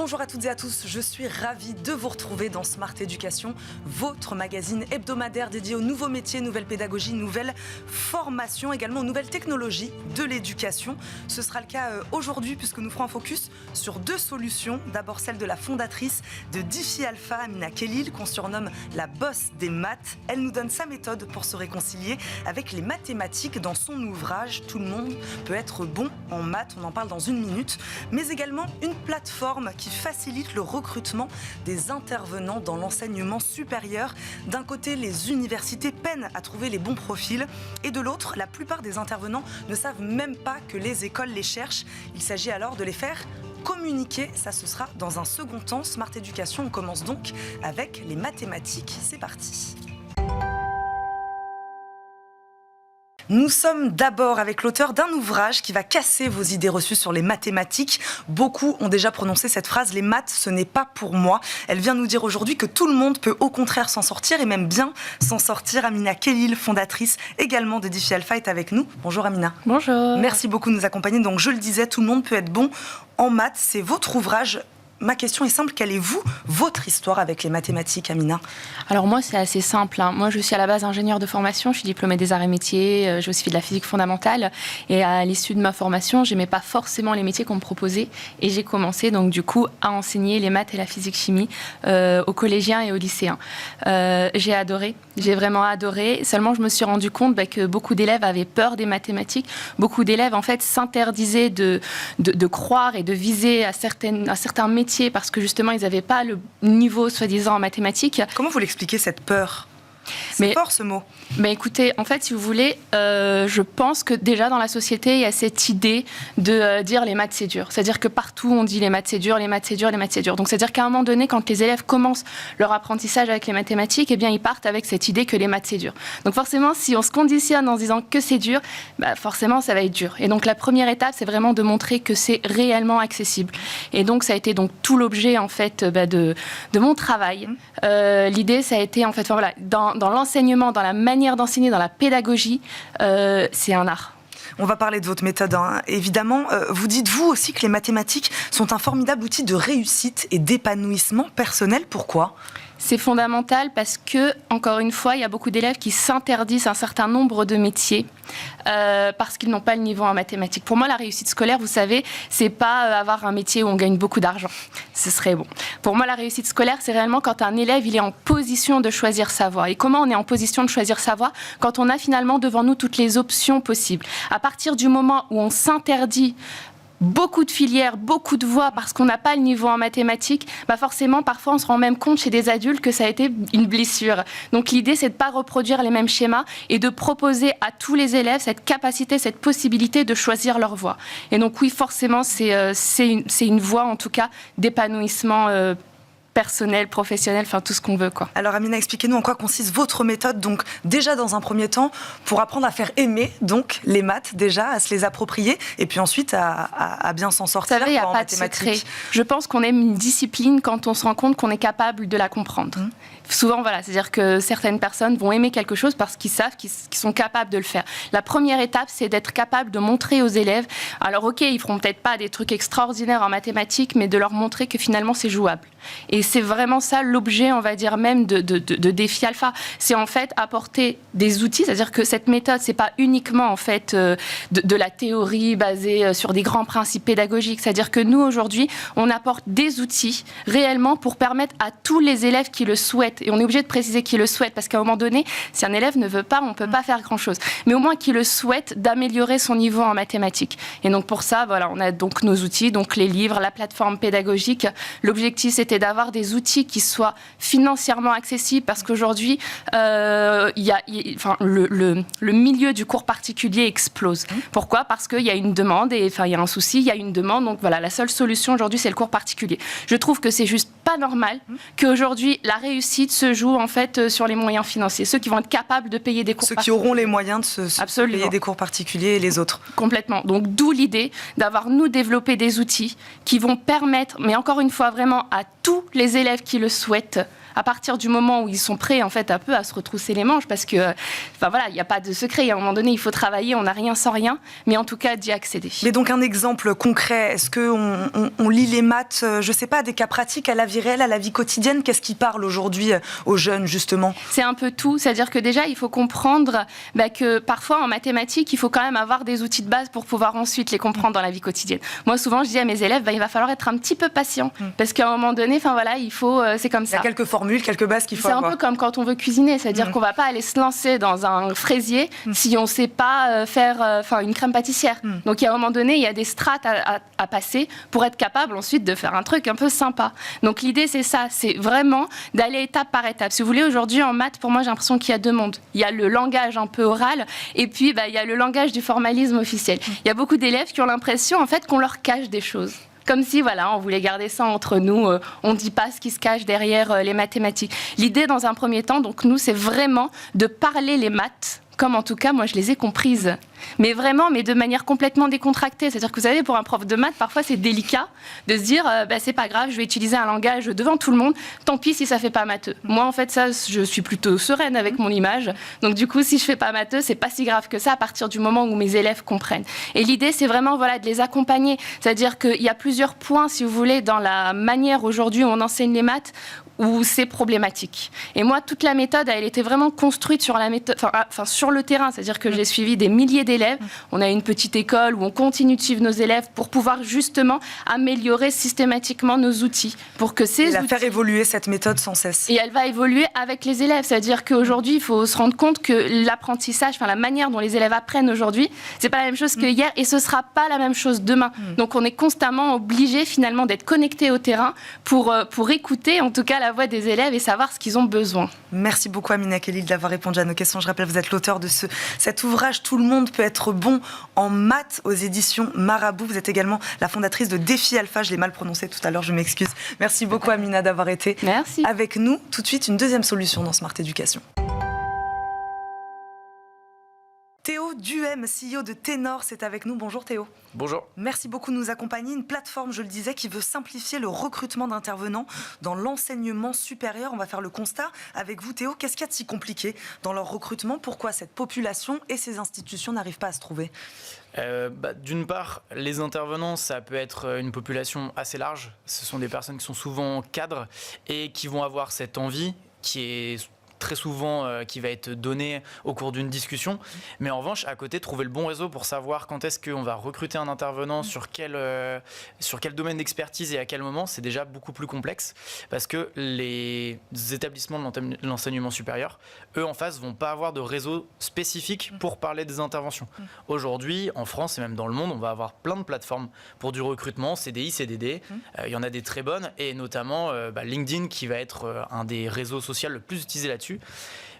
Bonjour à toutes et à tous, je suis ravie de vous retrouver dans Smart Éducation, votre magazine hebdomadaire dédié aux nouveaux métiers, nouvelles pédagogies, nouvelles formations, également aux nouvelles technologies de l'éducation. Ce sera le cas aujourd'hui puisque nous ferons un focus sur deux solutions. D'abord celle de la fondatrice de Diffie Alpha, Amina Khelil, qu'on surnomme la boss des maths. Elle nous donne sa méthode pour se réconcilier avec les mathématiques dans son ouvrage. Tout le monde peut être bon en maths, on en parle dans une minute, mais également une plateforme qui facilite le recrutement des intervenants dans l'enseignement supérieur. D'un côté, les universités peinent à trouver les bons profils et de l'autre, la plupart des intervenants ne savent même pas que les écoles les cherchent. Il s'agit alors de les faire communiquer. Ça, ce sera dans un second temps. Smart Éducation, on commence donc avec les mathématiques. C'est parti. Nous sommes d'abord avec l'auteur d'un ouvrage qui va casser vos idées reçues sur les mathématiques. Beaucoup ont déjà prononcé cette phrase, les maths, ce n'est pas pour moi. Elle vient nous dire aujourd'hui que tout le monde peut au contraire s'en sortir et même bien s'en sortir. Amina Khelil, fondatrice également de Diffie Alpha, est avec nous. Bonjour Amina. Bonjour. Merci beaucoup de nous accompagner. Donc je le disais, tout le monde peut être bon en maths. C'est votre ouvrage. Ma question est simple, quelle est votre histoire avec les mathématiques, Amina ? Alors moi, c'est assez simple. Moi, je suis à la base ingénieure de formation, je suis diplômée des arts et métiers, j'ai aussi fait de la physique fondamentale. Et à l'issue de ma formation, je n'aimais pas forcément les métiers qu'on me proposait. Et j'ai commencé donc du coup à enseigner les maths et la physique-chimie aux collégiens et aux lycéens. J'ai adoré, j'ai vraiment adoré. Seulement, je me suis rendu compte que beaucoup d'élèves avaient peur des mathématiques. Beaucoup d'élèves, en fait, s'interdisaient de croire et de viser à certains métiers parce que justement, ils n'avaient pas le niveau, soi-disant, en mathématiques. Comment vous l'expliquez, cette peur ? C'est fort, ce mot. Mais écoutez, en fait, si vous voulez, je pense que déjà dans la société, il y a cette idée de dire les maths, c'est dur. C'est-à-dire que partout, on dit les maths, c'est dur, les maths, c'est dur, les maths, c'est dur. Donc, c'est-à-dire qu'à un moment donné, quand les élèves commencent leur apprentissage avec les mathématiques, eh bien, ils partent avec cette idée que les maths, c'est dur. Donc, forcément, si on se conditionne en se disant que c'est dur, forcément, ça va être dur. Et donc, la première étape, c'est vraiment de montrer que c'est réellement accessible. Et donc, ça a été donc tout l'objet, en fait, de mon travail. L'idée, ça a été, en fait, voilà, dans l'enseignement, dans la manière d'enseigner, dans la pédagogie, c'est un art. On va parler de votre méthode, évidemment. Vous dites, vous aussi, que les mathématiques sont un formidable outil de réussite et d'épanouissement personnel. Pourquoi ? C'est fondamental parce que, encore une fois, il y a beaucoup d'élèves qui s'interdisent un certain nombre de métiers parce qu'ils n'ont pas le niveau en mathématiques. Pour moi, la réussite scolaire, vous savez, c'est pas avoir un métier où on gagne beaucoup d'argent. Ce serait bon. Pour moi, la réussite scolaire, c'est réellement quand un élève, il est en position de choisir sa voie. Et comment on est en position de choisir sa voie ? Quand on a finalement devant nous toutes les options possibles. À partir du moment où on s'interdit beaucoup de filières, beaucoup de voies parce qu'on n'a pas le niveau en mathématiques, forcément, parfois, on se rend même compte chez des adultes que ça a été une blessure. Donc, l'idée, c'est de ne pas reproduire les mêmes schémas et de proposer à tous les élèves cette capacité, cette possibilité de choisir leur voie. Et donc, oui, forcément, c'est une voie, en tout cas, d'épanouissement personnel, professionnel, enfin tout ce qu'on veut, quoi. Alors Amina, expliquez-nous en quoi consiste votre méthode. Donc déjà dans un premier temps, pour apprendre à faire aimer donc les maths, déjà à se les approprier, et puis ensuite à bien s'en sortir. Vous savez, il n'y a pas de secret. Je pense qu'on aime une discipline quand on se rend compte qu'on est capable de la comprendre. Souvent, voilà, c'est-à-dire que certaines personnes vont aimer quelque chose parce qu'ils savent qu'ils sont capables de le faire. La première étape, c'est d'être capable de montrer aux élèves, alors ok, ils feront peut-être pas des trucs extraordinaires en mathématiques, mais de leur montrer que finalement c'est jouable. Et c'est vraiment ça l'objet, on va dire même de Diffie Alpha. C'est en fait apporter des outils, c'est-à-dire que cette méthode, c'est pas uniquement en fait de la théorie basée sur des grands principes pédagogiques. C'est-à-dire que nous aujourd'hui, on apporte des outils réellement pour permettre à tous les élèves qui le souhaitent. Et on est obligé de préciser qui le souhaite parce qu'à un moment donné, si un élève ne veut pas, on peut pas faire grand-chose. Mais au moins qui le souhaite d'améliorer son niveau en mathématiques. Et donc pour ça, voilà, on a donc nos outils, donc les livres, la plateforme pédagogique. L'objectif, c'était d'avoir des outils qui soient financièrement accessibles parce qu'aujourd'hui, le milieu du cours particulier explose. Pourquoi ? Parce qu'il y a une demande et il y a un souci, il y a une demande. Donc voilà, la seule solution aujourd'hui, c'est le cours particulier. Je trouve que c'est juste pas normal qu'aujourd'hui, la réussite se joue en fait sur les moyens financiers. Ceux qui vont être capables de payer des cours particuliers. Ceux qui auront les moyens de se payer des cours particuliers et les autres. Complètement. Donc d'où l'idée d'avoir nous développé des outils qui vont permettre, mais encore une fois vraiment à tous les élèves qui le souhaitent, À partir du moment où ils sont prêts en fait un peu à se retrousser les manches, parce que il n'y a pas de secret. À un moment donné, il faut travailler, on n'a rien sans rien, mais en tout cas d'y accéder. Mais donc un exemple concret, est-ce qu'on lit les maths, je sais pas, des cas pratiques à la vie réelle, à la vie quotidienne? Qu'est-ce qui parle aujourd'hui aux jeunes justement? C'est un peu tout, c'est-à-dire que déjà il faut comprendre que parfois en mathématiques, il faut quand même avoir des outils de base pour pouvoir ensuite les comprendre dans la vie quotidienne. Moi souvent je dis à mes élèves, il va falloir être un petit peu patient, parce qu'à un moment donné, il faut, c'est comme ça. Il y a quelques formules, quelques bases qu'il faut avoir. C'est un peu comme quand on veut cuisiner, c'est-à-dire qu'on va pas aller se lancer dans un fraisier si on sait pas faire une crème pâtissière. Donc, à un moment donné, il y a des strates à passer pour être capable ensuite de faire un truc un peu sympa. Donc, l'idée, c'est ça, c'est vraiment d'aller étape par étape. Si vous voulez, aujourd'hui, en maths, pour moi, j'ai l'impression qu'il y a deux mondes. Il y a le langage un peu oral et puis, il y a le langage du formalisme officiel. Il y a beaucoup d'élèves qui ont l'impression, en fait, qu'on leur cache des choses. Comme si, on voulait garder ça entre nous, on ne dit pas ce qui se cache derrière les mathématiques. L'idée, dans un premier temps, donc nous, c'est vraiment de parler les maths, comme en tout cas, moi, je les ai comprises. Mais vraiment, mais de manière complètement décontractée. C'est-à-dire que vous savez, pour un prof de maths, parfois, c'est délicat de se dire, c'est pas grave, je vais utiliser un langage devant tout le monde, tant pis si ça fait pas matheux. Moi, en fait, ça, je suis plutôt sereine avec mon image. Donc, du coup, si je fais pas matheux, c'est pas si grave que ça à partir du moment où mes élèves comprennent. Et l'idée, c'est vraiment, de les accompagner. C'est-à-dire qu'il y a plusieurs points, si vous voulez, dans la manière aujourd'hui où on enseigne les maths, où c'est problématique. Et moi, toute la méthode, elle était vraiment construite sur sur le terrain. C'est-à-dire que j'ai suivi des milliers d'élèves. On a une petite école où on continue de suivre nos élèves pour pouvoir justement améliorer systématiquement nos outils. Pour que ces outils... faire évoluer cette méthode sans cesse. Et elle va évoluer avec les élèves. C'est-à-dire qu'aujourd'hui, il faut se rendre compte que l'apprentissage, la manière dont les élèves apprennent aujourd'hui, c'est pas la même chose que hier et ce sera pas la même chose demain. Donc on est constamment obligé finalement d'être connecté au terrain pour écouter en tout cas la voix des élèves et savoir ce qu'ils ont besoin. Merci beaucoup Amina Khalil d'avoir répondu à nos questions. Je rappelle, vous êtes l'auteur de cet ouvrage « Tout le monde peut être bon en maths » aux éditions Marabout. Vous êtes également la fondatrice de Défi Alpha. Je l'ai mal prononcé tout à l'heure, je m'excuse. Merci beaucoup Amina d'avoir été avec nous. Tout de suite, une deuxième solution dans Smart Education. Théo Duhem, CEO de Ténor, c'est avec nous. Bonjour Théo. Bonjour. Merci beaucoup de nous accompagner. Une plateforme, je le disais, qui veut simplifier le recrutement d'intervenants dans l'enseignement supérieur. On va faire le constat avec vous Théo. Qu'est-ce qu'il y a de si compliqué dans leur recrutement? Pourquoi cette population et ces institutions n'arrivent pas à se trouver? D'une part, les intervenants, ça peut être une population assez large. Ce sont des personnes qui sont souvent cadres et qui vont avoir cette envie qui est très souvent qui va être donné au cours d'une discussion. Mais en revanche, à côté, trouver le bon réseau pour savoir quand est-ce qu'on va recruter un intervenant, sur quel domaine d'expertise et à quel moment, c'est déjà beaucoup plus complexe parce que les établissements de l'enseignement supérieur, eux, en face, vont pas avoir de réseau spécifique pour parler des interventions. Aujourd'hui, en France et même dans le monde, on va avoir plein de plateformes pour du recrutement, CDI, CDD. Il y en a des très bonnes et notamment LinkedIn qui va être un des réseaux sociaux le plus utilisé là-dessus.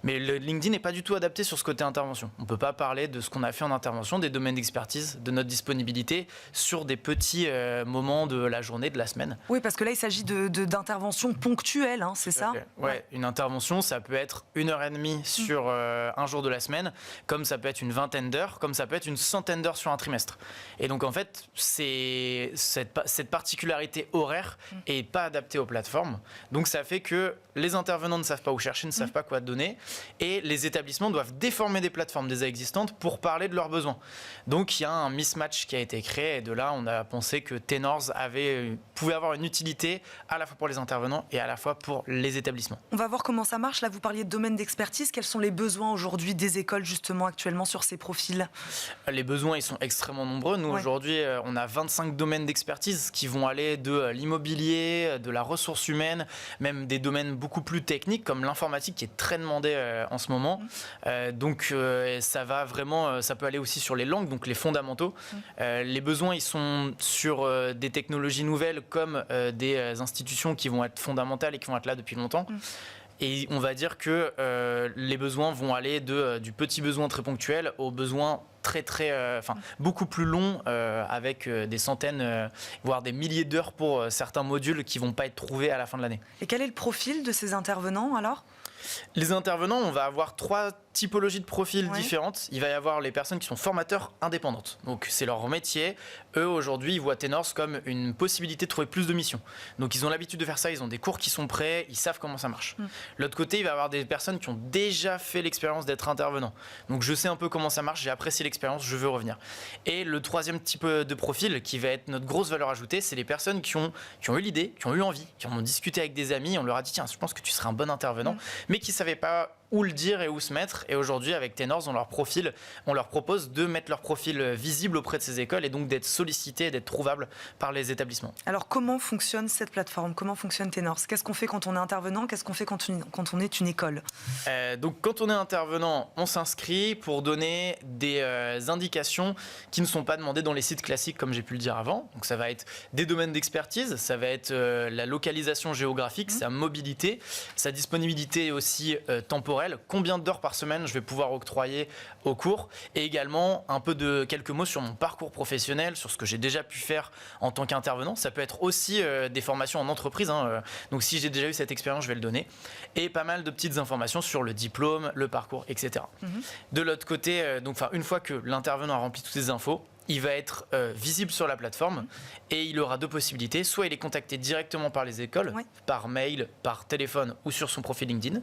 Mais le LinkedIn n'est pas du tout adapté sur ce côté intervention. On ne peut pas parler de ce qu'on a fait en intervention, des domaines d'expertise, de notre disponibilité sur des petits moments de la journée, de la semaine. Oui, parce que là, il s'agit d'interventions ponctuelles, hein, c'est ça? Ouais, une intervention, ça peut être 1h30 sur un jour de la semaine, comme ça peut être une vingtaine d'heures, comme ça peut être une centaine d'heures sur un trimestre. Et donc, en fait, cette particularité horaire n'est pas adaptée aux plateformes. Donc, ça fait que les intervenants ne savent pas où chercher, ne savent pas quoi donner. Et les établissements doivent déformer des plateformes déjà existantes pour parler de leurs besoins. Donc il y a un mismatch qui a été créé et de là on a pensé que Ténor pouvait avoir une utilité à la fois pour les intervenants et à la fois pour les établissements. On va voir comment ça marche. Là vous parliez de domaine d'expertise. Quels sont les besoins aujourd'hui des écoles justement actuellement sur ces profils? Les besoins ils sont extrêmement nombreux. Nous aujourd'hui on a 25 domaines d'expertise qui vont aller de l'immobilier, de la ressource humaine, même des domaines beaucoup plus techniques comme l'informatique qui est très demandé en ce moment. Donc ça va vraiment, ça peut aller aussi sur les langues, donc les fondamentaux. Les besoins, ils sont sur des technologies nouvelles comme des institutions qui vont être fondamentales et qui vont être là depuis longtemps. Et on va dire que les besoins vont aller du petit besoin très ponctuel aux besoins beaucoup plus longs avec des centaines, voire des milliers d'heures pour certains modules qui ne vont pas être trouvés à la fin de l'année. Et quel est le profil de ces intervenants alors? Les intervenants, on va avoir trois typologies de profils différentes. Il va y avoir les personnes qui sont formateurs indépendantes. Donc, c'est leur métier. Eux, aujourd'hui, ils voient Tenors comme une possibilité de trouver plus de missions. Donc, ils ont l'habitude de faire ça. Ils ont des cours qui sont prêts. Ils savent comment ça marche. De l'autre côté, il va y avoir des personnes qui ont déjà fait l'expérience d'être intervenant. Donc, je sais un peu comment ça marche. J'ai apprécié l'expérience. Je veux revenir. Et le troisième type de profil, qui va être notre grosse valeur ajoutée, c'est les personnes qui ont eu l'idée, qui ont eu envie, qui en ont discuté avec des amis. On leur a dit, tiens, je pense que tu serais un bon intervenant, mais qui ne savaient pas où le dire et où se mettre. Et aujourd'hui, avec Tenors, on leur propose de mettre leur profil visible auprès de ces écoles et donc d'être sollicités, d'être trouvables par les établissements. Alors, comment fonctionne cette plateforme? Comment fonctionne Tenors? Qu'est-ce qu'on fait quand on est intervenant? Qu'est-ce qu'on fait quand on est une école? Donc, quand on est intervenant, on s'inscrit pour donner des indications qui ne sont pas demandées dans les sites classiques, comme j'ai pu le dire avant. Donc, ça va être des domaines d'expertise, ça va être la localisation géographique, sa mobilité, sa disponibilité aussi temporelle. Combien d'heures par semaine je vais pouvoir octroyer au cours, et également quelques mots sur mon parcours professionnel, sur ce que j'ai déjà pu faire en tant qu'intervenant. Ça peut être aussi des formations en entreprise, donc si j'ai déjà eu cette expérience, je vais le donner, et pas mal de petites informations sur le diplôme, le parcours, etc. De l'autre côté, une fois que l'intervenant a rempli toutes ces infos, il va être visible sur la plateforme et il aura deux possibilités. Soit il est contacté directement par les écoles, par mail, par téléphone ou sur son profil LinkedIn.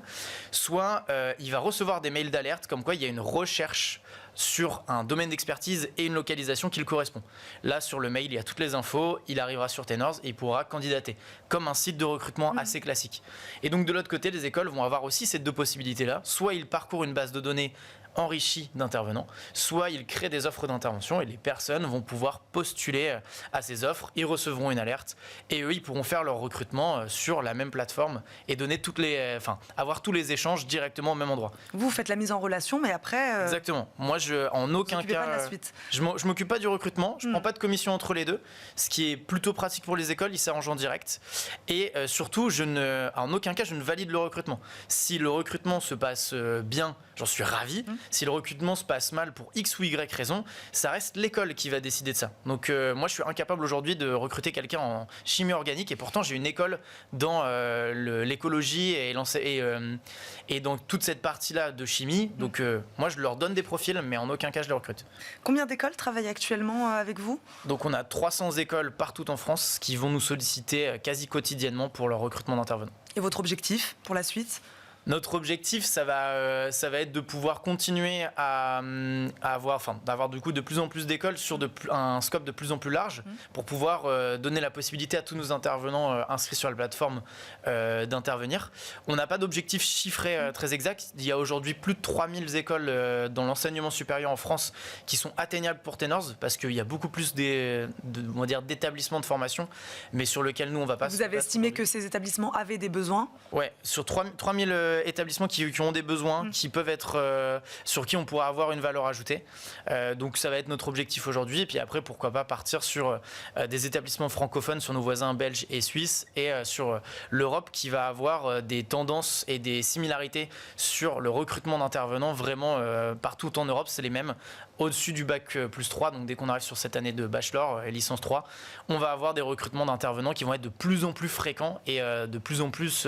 Soit il va recevoir des mails d'alerte comme quoi il y a une recherche sur un domaine d'expertise et une localisation qui le correspond. Là, sur le mail, il y a toutes les infos. Il arrivera sur Tenors et il pourra candidater, comme un site de recrutement assez classique. Et donc, de l'autre côté, les écoles vont avoir aussi ces deux possibilités-là. Soit ils parcourent une base de données enrichie d'intervenants, soit ils créent des offres d'intervention et les personnes vont pouvoir postuler à ces offres, ils recevront une alerte et eux, ils pourront faire leur recrutement sur la même plateforme et donner avoir tous les échanges directement au même endroit. Vous faites la mise en relation, mais après... Exactement. Moi, en aucun cas... Pas de la suite. Je m'occupe pas du recrutement, je prends pas de commission entre les deux, ce qui est plutôt pratique pour les écoles, ils s'arrangent en direct. Et surtout, en aucun cas, je ne valide le recrutement. Si le recrutement se passe bien, j'en suis ravi. Si le recrutement se passe mal pour X ou Y raison, ça reste l'école qui va décider de ça. Donc moi, je suis incapable aujourd'hui de recruter quelqu'un en chimie organique et pourtant, j'ai une école dans l'écologie et dans toute cette partie-là de chimie. Donc moi, je leur donne des profils, mais en aucun cas, je les recrute. Combien d'écoles travaillent actuellement avec vous? Donc on a 300 écoles partout en France qui vont nous solliciter quasi quotidiennement pour leur recrutement d'intervenants. Et votre objectif pour la suite? Notre objectif, ça va être de pouvoir continuer d'avoir du coup de plus en plus d'écoles sur un scope de plus en plus large pour pouvoir donner la possibilité à tous nos intervenants inscrits sur la plateforme d'intervenir. On n'a pas d'objectif chiffré très exact. Il y a aujourd'hui plus de 3000 écoles dans l'enseignement supérieur en France qui sont atteignables pour Tenors parce qu'il y a beaucoup plus d'établissements de formation, mais sur lesquels nous, on ne va pas... Vous avez estimé que ces établissements avaient des besoins? Ouais, sur 3000 établissements qui ont des besoins, qui peuvent être sur qui on pourra avoir une valeur ajoutée. Donc ça va être notre objectif aujourd'hui. Et puis après, pourquoi pas partir sur des établissements francophones, sur nos voisins belges et suisses, et sur l'Europe qui va avoir des tendances et des similarités sur le recrutement d'intervenants. Vraiment, partout en Europe, c'est les mêmes. Au-dessus du bac plus 3, donc dès qu'on arrive sur cette année de bachelor et licence 3, on va avoir des recrutements d'intervenants qui vont être de plus en plus fréquents et de plus en plus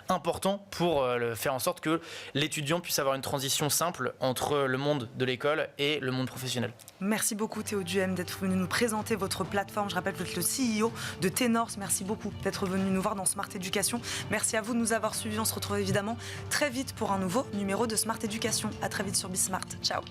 importants pour faire en sorte que l'étudiant puisse avoir une transition simple entre le monde de l'école et le monde professionnel. Merci beaucoup Théo Duhem d'être venu nous présenter votre plateforme. Je rappelle que vous êtes le CEO de Tenors. Merci beaucoup d'être venu nous voir dans Smart Education. Merci à vous de nous avoir suivis. On se retrouve évidemment très vite pour un nouveau numéro de Smart Education. À très vite sur Bismart. Ciao.